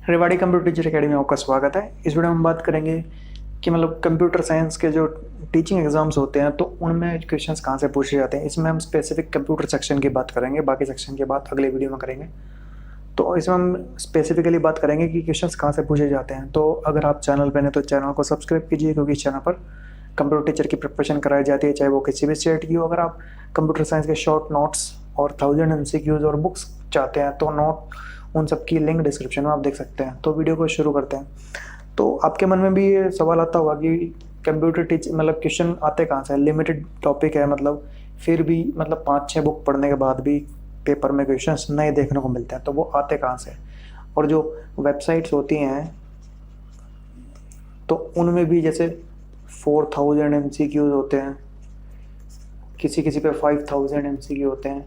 Rewari computer teacher academy में आपका स्वागत है। इस वीडियो में हम बात करेंगे कि मतलब कंप्यूटर साइंस के जो टीचिंग एग्जाम्स होते हैं तो उनमें क्वेश्चंस कहाँ से पूछे जाते हैं। इसमें हम स्पेसिफिक कंप्यूटर सेक्शन की बात करेंगे, बाकी सेक्शन की बात अगले वीडियो में करेंगे। तो इसमें हम स्पेसिफिकली बात करेंगे कि क्वेश्चंस कहाँ से पूछे जाते हैं। तो अगर आप चैनल पर हैं तो चैनल को सब्सक्राइब कीजिए, क्योंकि इस चैनल पर कंप्यूटर टीचर की प्रिपरेशन कराई जाती है, चाहे वो किसी भी स्टेट की हो। अगर आप कंप्यूटर साइंस के शॉर्ट नोट्स और 1000 MCQs और बुक्स चाहते हैं तो नोट उन सब की लिंक डिस्क्रिप्शन में आप देख सकते हैं। तो वीडियो को शुरू करते हैं। तो आपके मन में भी ये सवाल आता होगा कि कंप्यूटर टीच मतलब क्वेश्चन आते कहाँ से, लिमिटेड टॉपिक है, मतलब फिर भी मतलब 5-6 बुक पढ़ने के बाद भी पेपर में क्वेश्चंस नए देखने को मिलते हैं, तो वो आते कहाँ से। और जो वेबसाइट्स होती हैं तो उनमें भी जैसे 4000 MCQs होते हैं, किसी किसी पे 5000 MCQ होते हैं।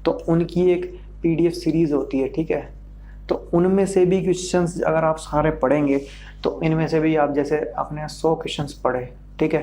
तो उनकी एक PDF सीरीज़ होती है, ठीक है। तो उनमें से भी क्वेश्चंस अगर आप सारे पढ़ेंगे तो इनमें से भी आप जैसे आपने 100 क्वेश्चंस पढ़े, ठीक है,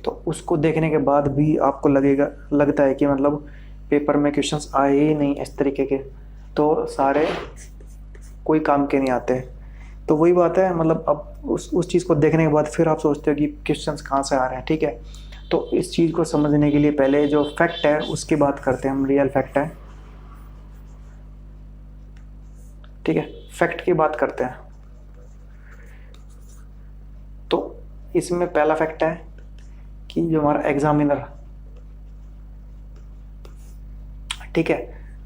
तो उसको देखने के बाद भी आपको लगता है कि मतलब पेपर में क्वेश्चंस आए ही नहीं इस तरीके के, तो सारे कोई काम के नहीं आते। तो वही बात है, मतलब अब उस चीज़ को देखने के बाद फिर आप सोचते हो कि क्वेश्चंस कहाँ से आ रहे हैं, ठीक है। तो इस चीज़ को समझने के लिए पहले जो फैक्ट है उसकी बात करते हैं हम, रियल फैक्ट है, ठीक है। फैक्ट की बात करते हैं। तो इसमें पहला फैक्ट है कि जो हमारा एग्जामिनर, ठीक है,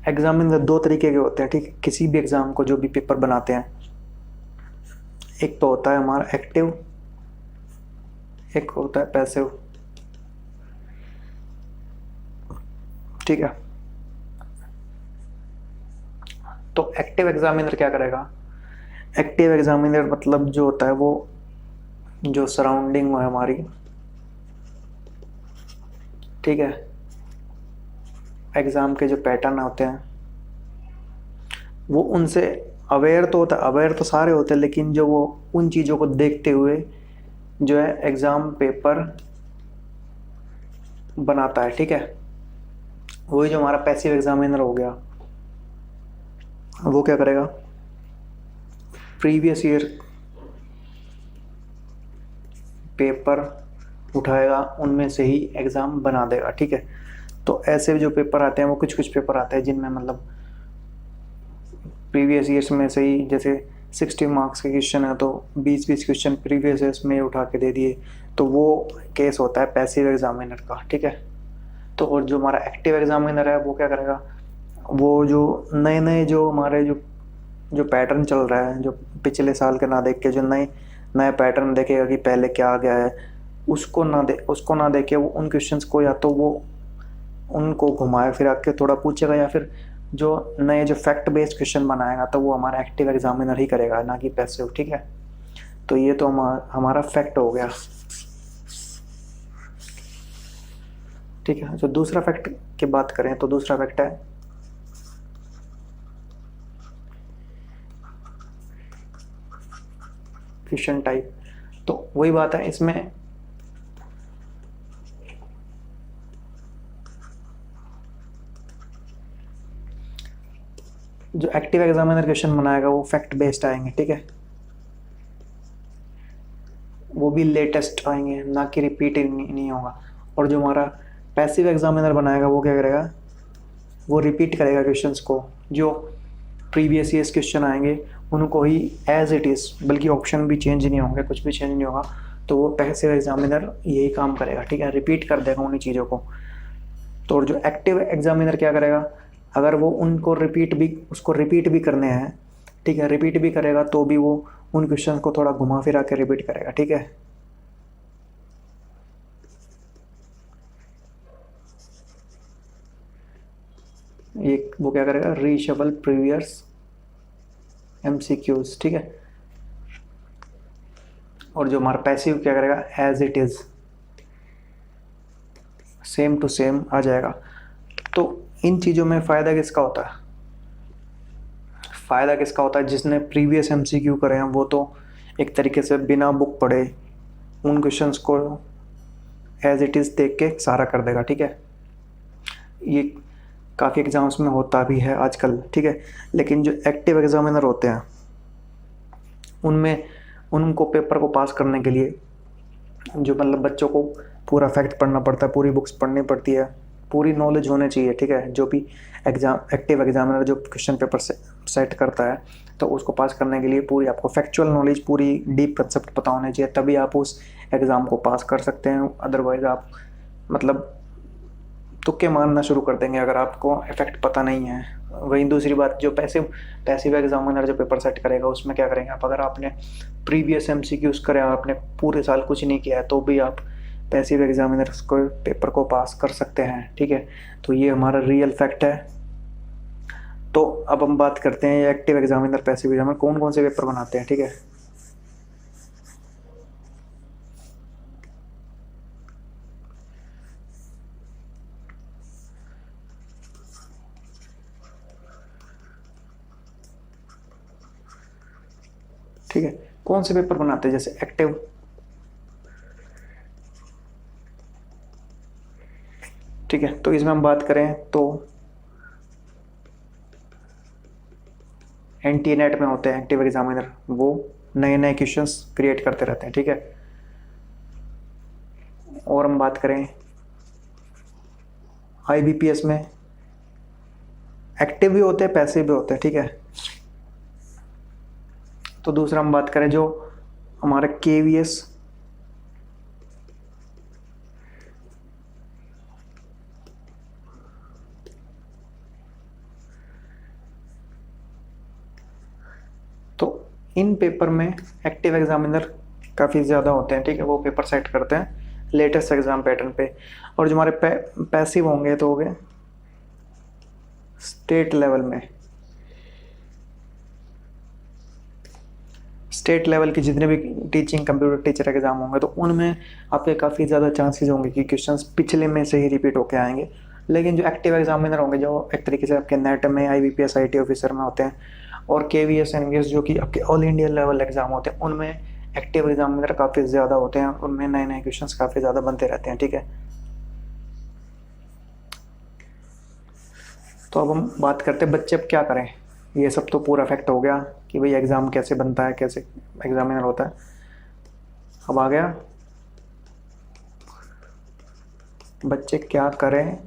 एग्जामिनर 2 तरीके के होते हैं, ठीक है। किसी भी एग्जाम को जो भी पेपर बनाते हैं, एक तो होता है हमारा एक्टिव, एक होता है पैसिव, ठीक है। तो एक्टिव एग्जामिनर क्या करेगा, एक्टिव एग्जामिनर मतलब जो होता है वो जो सराउंडिंग है हमारी, ठीक है, एग्ज़ाम के जो पैटर्न होते हैं वो उनसे अवेयर तो होता है, अवेयर तो सारे होते हैं, लेकिन जो वो उन चीज़ों को देखते हुए जो है एग्ज़ाम पेपर बनाता है, ठीक है। वही जो हमारा पैसिव एग्जामिनर हो गया, वो क्या करेगा, प्रीवियस ईयर पेपर उठाएगा, उनमें से ही एग्ज़ाम बना देगा, ठीक है। तो ऐसे जो पेपर आते हैं वो कुछ पेपर आते हैं जिनमें मतलब प्रीवियस ईयर्स में से ही, जैसे 60 मार्क्स के क्वेश्चन है तो 20-20 क्वेश्चन प्रीवियस ईयर्स में उठा के दे दिए, तो वो केस होता है पैसिव एग्जामिनर का, ठीक है। तो और जो हमारा एक्टिव एग्जामिनर है वो क्या करेगा, वो जो नए नए जो हमारे जो पैटर्न चल रहा है, जो पिछले साल के ना देख के जो नए पैटर्न देखेगा कि पहले क्या आ गया है, उसको ना देखे वो उन क्वेश्चंस को या तो वो उनको घुमाए फिर आके थोड़ा पूछेगा, या फिर जो नए जो फैक्ट बेस्ड क्वेश्चन बनाएगा तो वो हमारा एक्टिव एग्जामिनर ही करेगा, ना कि पैसिव, ठीक है। तो ये तो हमारा फैक्ट हो गया, ठीक है। जो दूसरा फैक्ट की बात करें तो दूसरा फैक्ट है क्वेश्चन टाइप। तो वही बात है, इसमें जो एक्टिव एग्जामिनर क्वेश्चन बनाएगा वो फैक्ट बेस्ड आएंगे, ठीक है, वो भी लेटेस्ट आएंगे, ना कि रिपीट नहीं होगा। और जो हमारा पैसिव एग्जामिनर बनाएगा वो क्या करेगा, वो रिपीट करेगा क्वेश्चंस को, जो प्रीवियस ईयर्स क्वेश्चन आएंगे उनको ही एज इट इज़, बल्कि ऑप्शन भी चेंज नहीं होंगे, कुछ भी चेंज नहीं होगा। तो वो पैसिव एग्जामिनर यही काम करेगा, ठीक है, रिपीट कर देगा उन्हीं चीज़ों को। तो और जो एक्टिव एग्जामिनर क्या करेगा, अगर वो उनको उसको रिपीट भी करने हैं, ठीक है, रिपीट भी करेगा तो भी वो उन क्वेश्चन को थोड़ा घुमा फिरा के रिपीट करेगा, ठीक है। ये वो क्या करेगा, रीशफल प्रीवियस MCQs, ठीक है। और जो हमारा पैसिव क्या करेगा, as it is same to same आ जाएगा। तो इन चीज़ों में फ़ायदा किसका होता है, फ़ायदा किसका होता है, जिसने प्रीवियस MCQ करे हैं वो तो एक तरीके से बिना बुक पढ़े उन क्वेश्चंस को एज इट इज़ देख के सारा कर देगा, ठीक है। ये काफ़ी एग्ज़ाम्स में होता भी है आजकल, ठीक है। लेकिन जो एक्टिव एग्जामिनर होते हैं उनमें उनको पेपर को पास करने के लिए जो मतलब बच्चों को पूरा फैक्ट पढ़ना पड़ता है, पूरी बुक्स पढ़नी पड़ती है, पूरी नॉलेज होनी चाहिए, ठीक है। जो भी एग्जाम एक्टिव एग्जामिनर जो क्वेश्चन पेपर से सेट करता है तो उसको पास करने के लिए पूरी आपको फैक्चुअल नॉलेज, पूरी डीप कंसेप्ट पता होने चाहिए, तभी आप उस एग्ज़ाम को पास कर सकते हैं। अदरवाइज़ आप मतलब तुक्के मारना शुरू कर देंगे अगर आपको इफेक्ट पता नहीं है। वहीं दूसरी बात, जो पैसिव एग्जामिनर जो पेपर सेट करेगा उसमें क्या करेंगे आप, अगर आपने प्रीवियस एमसीक्यूज करे, आपने पूरे साल कुछ नहीं किया है, तो भी आप पैसिव एग्जामिनर को पेपर को पास कर सकते हैं, ठीक है। तो ये हमारा रियल फैक्ट है। तो अब हम बात करते हैं एक्टिव एग्जामिनर पैसिव एग्जामिनर कौन कौन से पेपर बनाते हैं, ठीक है। ठीक है, कौन से पेपर बनाते हैं, जैसे एक्टिव, ठीक है। तो इसमें हम बात करें तो एनटीए नेट में होते हैं एक्टिव एग्जामिनर, वो नए नए क्वेश्चंस क्रिएट करते रहते हैं, ठीक है। और हम बात करें आईबीपीएस में एक्टिव भी होते हैं, पैसिव भी होते हैं, ठीक है। तो दूसरा हम बात करें जो हमारे केवीएस, तो इन पेपर में एक्टिव एग्जामिनर काफ़ी ज़्यादा होते हैं, ठीक है। वो पेपर सेट करते हैं लेटेस्ट एग्जाम पैटर्न पे। और जो हमारे पैसिव होंगे तो हो गए स्टेट लेवल में, स्टेट लेवल के जितने भी टीचिंग कंप्यूटर टीचर एग्जाम होंगे तो उनमें आपके काफ़ी ज़्यादा चांसेस होंगे कि क्वेश्चंस पिछले में से ही रिपीट होके आएंगे। लेकिन जो एक्टिव एग्जामिनर होंगे जो एक तरीके से आपके नेट में आईबीपीएस आईटी ऑफिसर में होते हैं, और केवीएस एनवीएस जो कि आपके ऑल इंडिया लेवल एग्जाम होते हैं, उनमें एक्टिव एग्जामिनर काफ़ी ज़्यादा होते हैं, उनमें नए नए क्वेश्चंस काफ़ी ज़्यादा बनते रहते हैं, ठीक है। तो अब हम बात करते हैं बच्चे अब क्या करें। ये सब तो पूरा फैक्ट हो गया कि भाई एग्ज़ाम कैसे बनता है, कैसे एग्जामिनर होता है। अब आ गया बच्चे क्या करें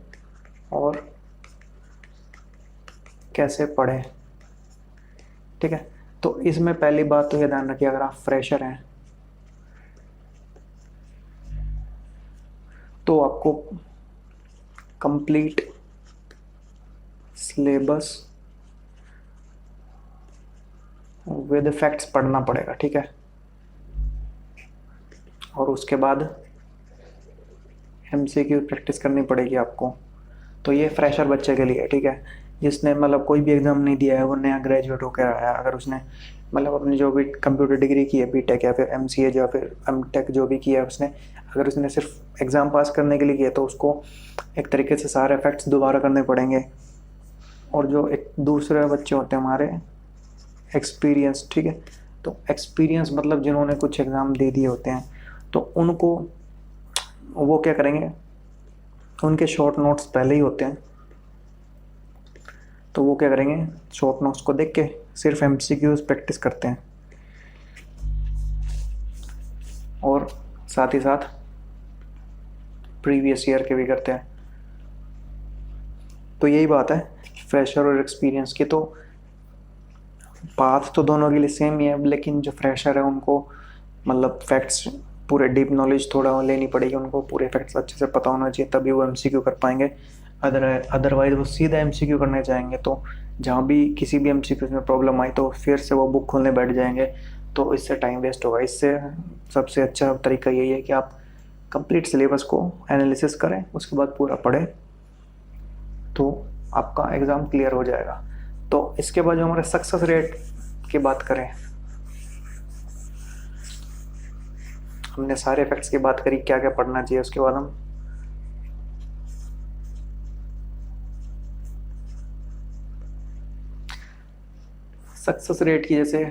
और कैसे पढ़ें, ठीक है। तो इसमें पहली बात तो ये ध्यान रखिए, अगर आप फ्रेशर हैं तो आपको कंप्लीट सिलेबस विद फैक्ट्स पढ़ना पड़ेगा, ठीक है। और उसके बाद एमसीक्यू प्रैक्टिस करनी पड़ेगी आपको। तो ये फ्रेशर बच्चे के लिए, ठीक है, जिसने मतलब कोई भी एग्ज़ाम नहीं दिया है, वो नया ग्रेजुएट होकर आया, अगर उसने मतलब अपनी जो भी कंप्यूटर डिग्री की है, बीटेक या फिर एमसीए या फिर एमटेक जो भी किया है उसने, अगर उसने सिर्फ एग्ज़ाम पास करने के लिए किया तो उसको एक तरीके से सारे फैक्ट्स दोबारा करने पड़ेंगे। और जो एक दूसरे बच्चे होते हैं हमारे एक्सपीरियंस, ठीक है, तो एक्सपीरियंस मतलब जिन्होंने कुछ एग्ज़ाम दे दिए होते हैं, तो उनको वो क्या करेंगे, उनके शॉर्ट नोट्स पहले ही होते हैं, तो वो क्या करेंगे, शॉर्ट नोट्स को देख के सिर्फ एमसीक्यूज प्रैक्टिस करते हैं और साथ ही साथ प्रीवियस ईयर के भी करते हैं। तो यही बात है फ्रेशर और एक्सपीरियंस की। तो पाथ तो दोनों के लिए सेम ही है, लेकिन जो फ्रेशर है उनको मतलब फैक्ट्स पूरे डीप नॉलेज थोड़ा लेनी पड़ेगी, उनको पूरे फैक्ट्स अच्छे से पता होना चाहिए, तभी वो एमसीक्यू कर पाएंगे। अदरवाइज वो सीधा एमसीक्यू करने जाएंगे तो जहाँ भी किसी भी एमसीक्यू में प्रॉब्लम आई तो फिर से वो बुक खोलने बैठ जाएंगे, तो इससे टाइम वेस्ट होगा। इससे सबसे अच्छा तरीका यही है कि आप कंप्लीट सिलेबस को एनालिसिस करें, उसके बाद पूरा पढ़ें, तो आपका एग्ज़ाम क्लियर हो जाएगा। तो इसके बाद जो हमारे सक्सेस रेट की बात करें, हमने सारे फैक्ट्स की बात करी, क्या क्या पढ़ना चाहिए, उसके बाद हम सक्सेस रेट की, जैसे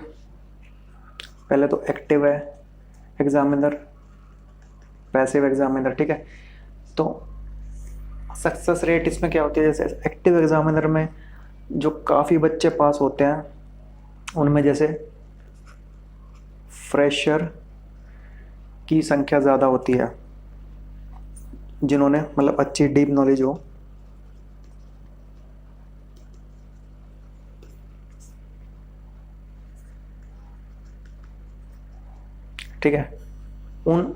पहले तो एक्टिव है एग्जामिनर, पैसिव एग्जामिनर, ठीक है। तो सक्सेस रेट इसमें क्या होती है, जैसे एक्टिव एग्जामिनर में जो काफ़ी बच्चे पास होते हैं उनमें जैसे फ्रेशर की संख्या ज़्यादा होती है, जिन्होंने मतलब अच्छी डीप नॉलेज हो। ठीक है, उन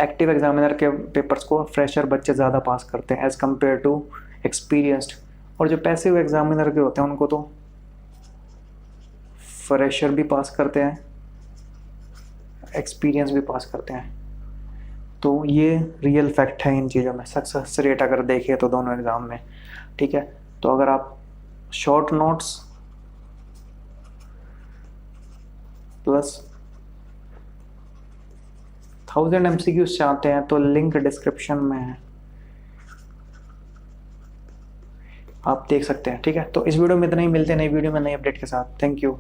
एक्टिव एग्जामिनर के पेपर्स को फ्रेशर बच्चे ज़्यादा पास करते हैं एज़ कम्पेयर टू एक्सपीरियंस्ड। और जो पैसिव एग्जामिनर के होते हैं उनको तो फ्रेशर भी पास करते हैं, एक्सपीरियंस भी पास करते हैं। तो ये रियल फैक्ट है इन चीज़ों में, सक्सेस रेट अगर देखें तो दोनों एग्ज़ाम में। ठीक है, तो अगर आप शॉर्ट नोट्स प्लस 1000 MCQs चाहते हैं तो लिंक डिस्क्रिप्शन में है, आप देख सकते हैं। ठीक है, तो इस वीडियो में इतना ही, मिलते हैं नई वीडियो में नई अपडेट के साथ। Thank you.